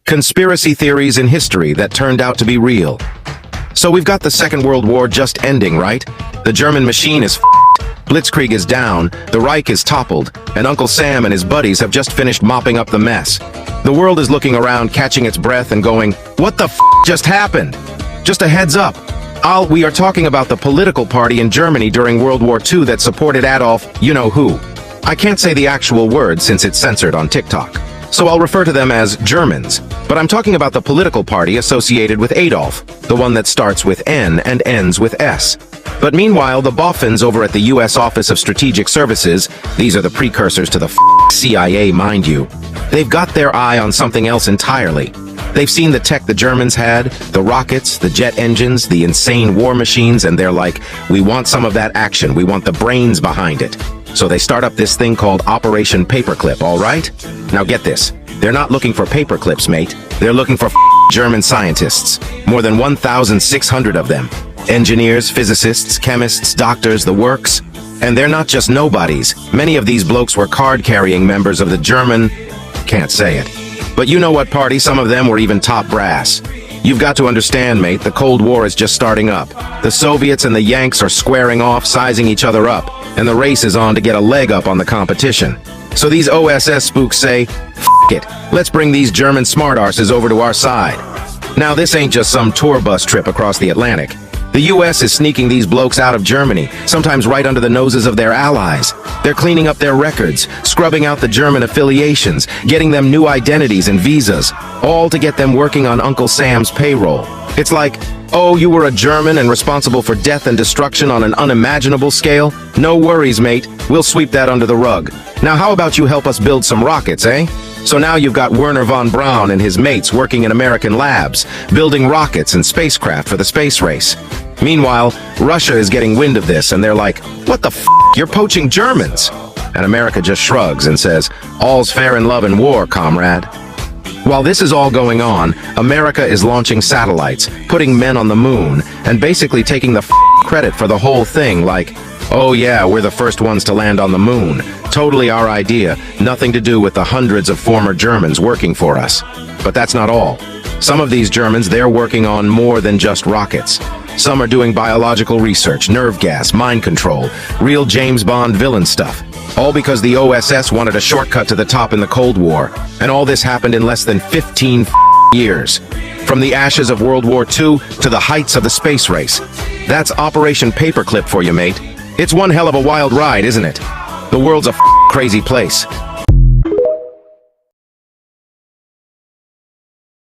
Conspiracy theories in history that turned out to be real. So we've got the Second World War just ending, right? The German machine is f***ed, Blitzkrieg is down, the Reich is toppled, and Uncle Sam and his buddies have just finished mopping up the mess. The world is looking around, catching its breath and going, what the f*** just happened? Just a heads up. We are talking about the political party in Germany during World War II that supported Adolf, you-know-who. I can't say the actual word since it's censored on TikTok, so I'll refer to them as Germans. But I'm talking about the political party associated with Adolf, the one that starts with N and ends with S. But meanwhile, the boffins over at the U.S. Office of Strategic Services, these are the precursors to the CIA, mind you, they've got their eye on something else entirely. They've seen the tech the Germans had, the rockets, the jet engines, the insane war machines, and they're like, we want some of that action, we want the brains behind it. So they start up this thing called Operation Paperclip, all right? Now get this, they're not looking for paperclips, mate. They're looking for German scientists, more than 1,600 of them. Engineers, physicists, chemists, doctors, the works. And they're not just nobodies. Many of these blokes were card-carrying members of the German... can't say it. But you know what party, some of them were even top brass. You've got to understand, mate, the Cold War is just starting up. The Soviets and the Yanks are squaring off, sizing each other up, and the race is on to get a leg up on the competition. So these OSS spooks say, F it, let's bring these German smartarses over to our side. Now this ain't just some tour bus trip across the Atlantic. The US is sneaking these blokes out of Germany, sometimes right under the noses of their allies. They're cleaning up their records, scrubbing out the German affiliations, getting them new identities and visas, all to get them working on Uncle Sam's payroll. It's like, oh, you were a German and responsible for death and destruction on an unimaginable scale? No worries, mate. We'll sweep that under the rug. Now how about you help us build some rockets, eh? So now you've got Werner von Braun and his mates working in American labs, building rockets and spacecraft for the space race. Meanwhile, Russia is getting wind of this and they're like, what the f***, you're poaching Germans? And America just shrugs and says, all's fair in love and war, comrade. While this is all going on, America is launching satellites, putting men on the moon, and basically taking the credit for the whole thing like, oh yeah, we're the first ones to land on the moon. Totally our idea, nothing to do with the hundreds of former Germans working for us. But that's not all. Some of these Germans, they're working on more than just rockets. Some are doing biological research, nerve gas, mind control, real James Bond villain stuff. All because the OSS wanted a shortcut to the top in the Cold War. And all this happened in less than 15 years. From the ashes of World War II to the heights of the space race. That's Operation Paperclip for you, mate. It's one hell of a wild ride, isn't it? The world's a crazy place.